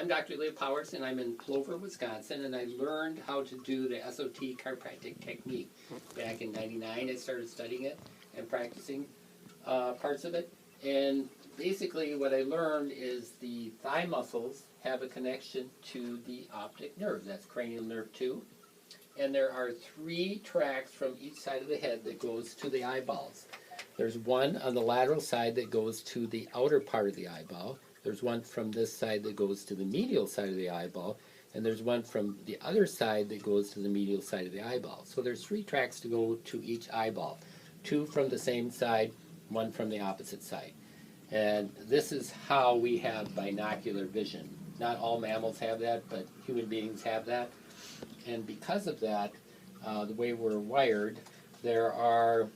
I'm Dr. Leah Powers, and I'm in Plover, Wisconsin, and I learned how to do the SOT chiropractic technique. Back in '99, I started studying it and practicing parts of it. And basically what I learned is the thigh muscles have a connection to the optic nerve. That's cranial nerve 2. And there are 3 tracts from each side of the head that goes to the eyeballs. There's one on the lateral side that goes to the outer part of the eyeball. There's one from this side that goes to the medial side of the eyeball. And there's one from the other side that goes to the medial side of the eyeball. So there's 3 tracts to go to each eyeball. 2 from the same side, 1 from the opposite side. And this is how we have binocular vision. Not all mammals have that, but human beings have that. And because of that, the way we're wired, there are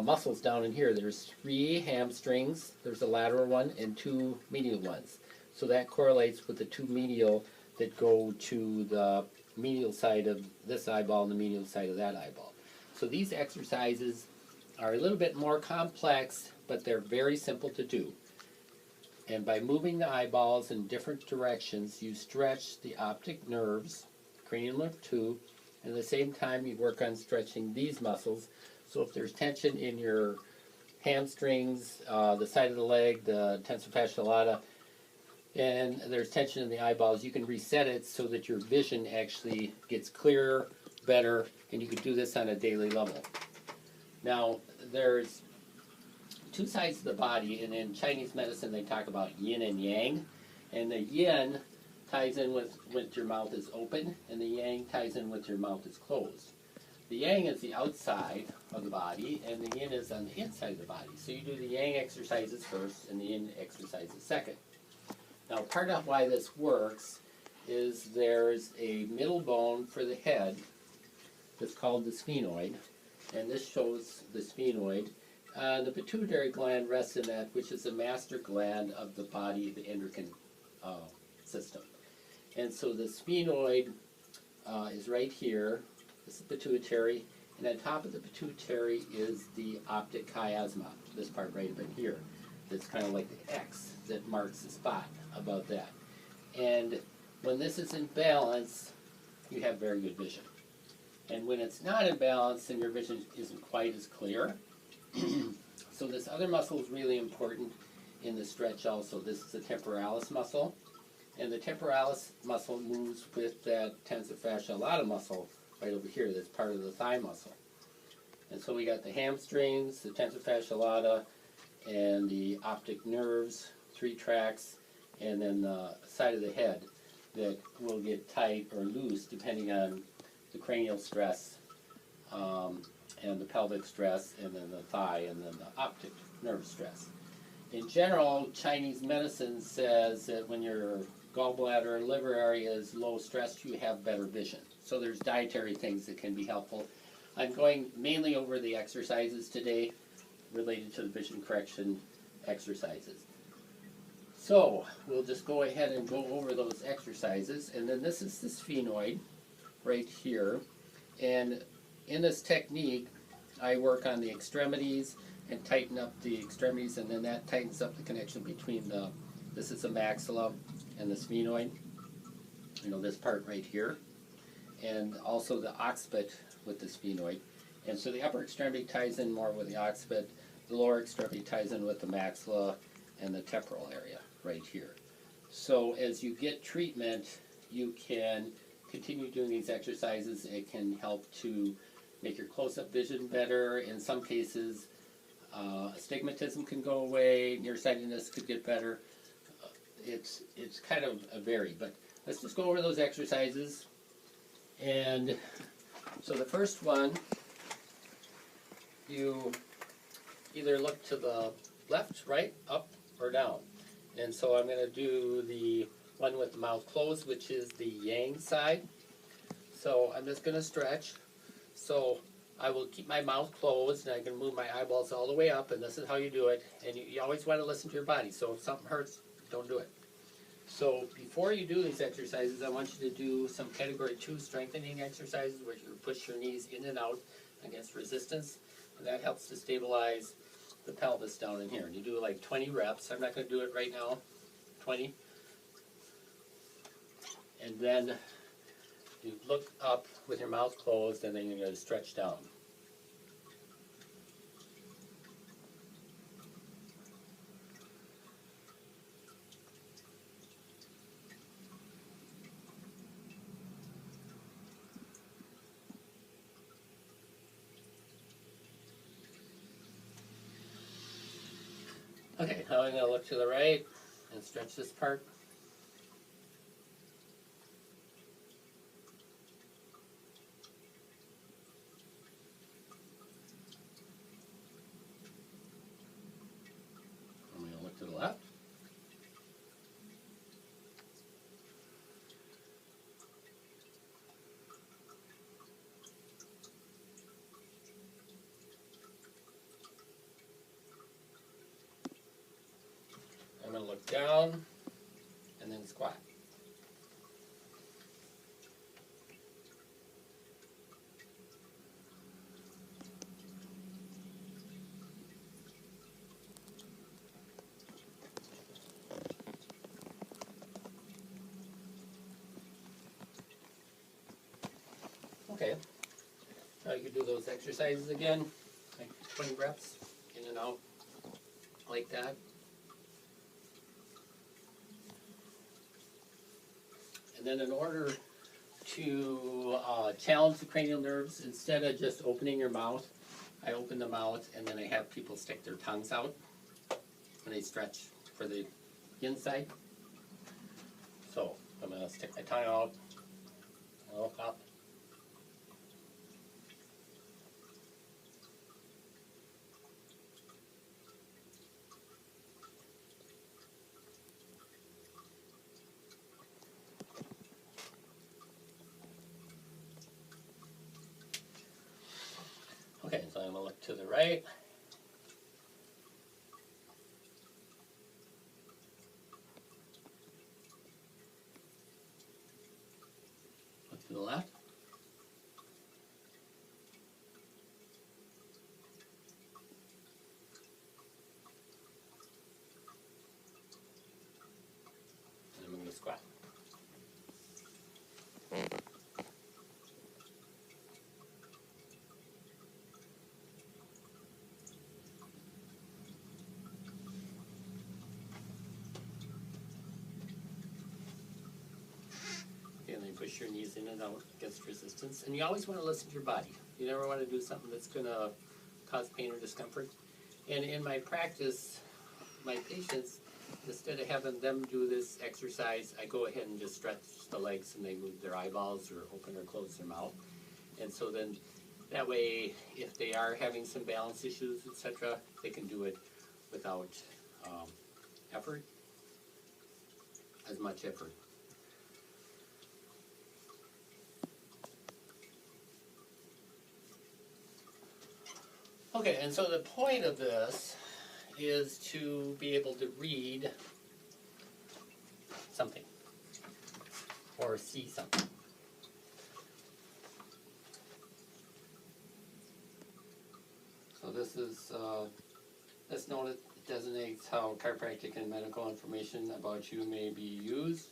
muscles down in here. There's 3 hamstrings, there's a lateral one, and 2 medial ones. So that correlates with the 2 medial that go to the medial side of this eyeball and the medial side of that eyeball. So these exercises are a little bit more complex, but they're very simple to do. And by moving the eyeballs in different directions, you stretch the optic nerves, cranial nerve 2, and at the same time you work on stretching these muscles. So if there's tension in your hamstrings, the side of the leg, the tensor fasciae lata, and there's tension in the eyeballs, you can reset it so that your vision actually gets clearer, better, and you can do this on a daily level. Now, there's 2 sides of the body, and in Chinese medicine they talk about yin and yang, and the yin ties in with your mouth is open, and the yang ties in with your mouth is closed. The yang is the outside of the body, and the yin is on the inside of the body. So you do the yang exercises first, and the yin exercises second. Now, part of why this works is there's a middle bone for the head that's called the sphenoid, and this shows the sphenoid. The pituitary gland rests in that, which is the master gland of the body, the endocrine system. And so the sphenoid is right here. This is pituitary, and on top of the pituitary is the optic chiasma, this part right up in here. That's kind of like the X that marks the spot above that. And when this is in balance, you have very good vision. And when it's not in balance, then your vision isn't quite as clear. So this other muscle is really important in the stretch also. This is the temporalis muscle. And the temporalis muscle moves with that tensor fasciae lata muscle right over here. That's part of the thigh muscle. And so we got the hamstrings, the tensor fasciae lata, and the optic nerves, 3 tracts, and then the side of the head that will get tight or loose depending on the cranial stress, and the pelvic stress, and then the thigh, and then the optic nerve stress. In general, Chinese medicine says that when your gallbladder and liver area is low stress, you have better vision. So there's dietary things that can be helpful. I'm going mainly over the exercises today related to the vision correction exercises. So we'll just go ahead and go over those exercises. And then this is the sphenoid right here. And in this technique, I work on the extremities and tighten up the extremities, and then that tightens up the connection between this is the maxilla and the sphenoid, this part right here, and also the occiput with the sphenoid. And so the upper extremity ties in more with the occiput, the lower extremity ties in with the maxilla and the temporal area right here. So as you get treatment, you can continue doing these exercises. It can help to make your close-up vision better. In some cases, astigmatism can go away, nearsightedness could get better. It's kind of varied, but let's just go over those exercises. And so the first one, you either look to the left, right, up, or down. And so I'm going to do the one with the mouth closed, which is the yang side. So I'm just going to stretch. So I will keep my mouth closed, and I can move my eyeballs all the way up, and this is how you do it. And you always want to listen to your body. So if something hurts, don't do it. So before you do these exercises, I want you to do some category 2 strengthening exercises where you push your knees in and out against resistance. And that helps to stabilize the pelvis down in here. And you do like 20 reps. I'm not going to do it right now. 20. And then you look up with your mouth closed, and then you're going to stretch down. Okay, now I'm going to look to the right and stretch this part. I'm going to look to the left. I'm going to look down and then squat. Okay, now you can do those exercises again, like 20 reps, in and out, like that. And then in order to challenge the cranial nerves, instead of just opening your mouth, I open the mouth and then I have people stick their tongues out when they stretch for the inside. So I'm going to stick my tongue out, look up. Okay, so I'm going to look to the right. Look to the left. And I'm going to squat. And then push your knees in and out against resistance. And you always want to listen to your body. You never want to do something that's going to cause pain or discomfort. And in my practice, my patients, instead of having them do this exercise, I go ahead and just stretch the legs and they move their eyeballs or open or close their mouth. And so then that way, if they are having some balance issues, etc., they can do it without effort, as much effort. Okay, and so the point of this is to be able to read something or see something. So this is this note designates how chiropractic and medical information about you may be used.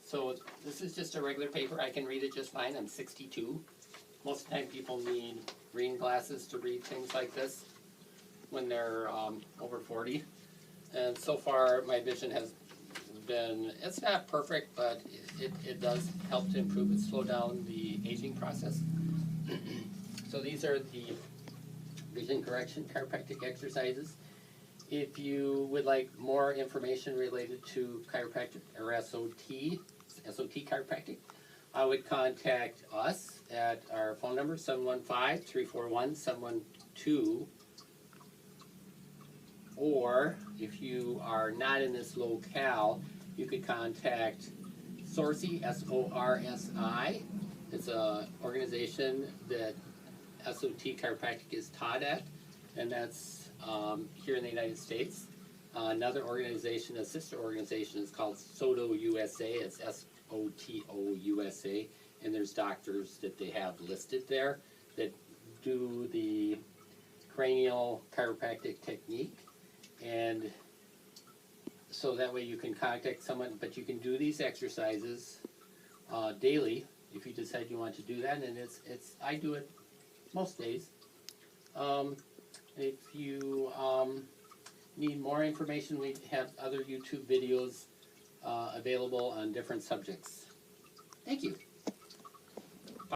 So this is just a regular paper. I can read it just fine. I'm 62. Most of the time people need reading glasses to read things like this when they're over 40. And so far my vision has been, it's not perfect, but it does help to improve and slow down the aging process. So these are the vision correction chiropractic exercises. If you would like more information related to chiropractic or SOT chiropractic, I would contact us at our phone number, 715-341-712. Or if you are not in this locale, you could contact SORSI, S-O-R-S-I. It's an organization that SOT Chiropractic is taught at, and that's here in the United States. Another organization, a sister organization, is called SOTO USA. It's SOTO USA, and there's doctors that they have listed there that do the cranial chiropractic technique. And so that way you can contact someone, but you can do these exercises daily if you decide you want to do that, and I do it most days. If you need more information, we have other YouTube videos available on different subjects. Thank you.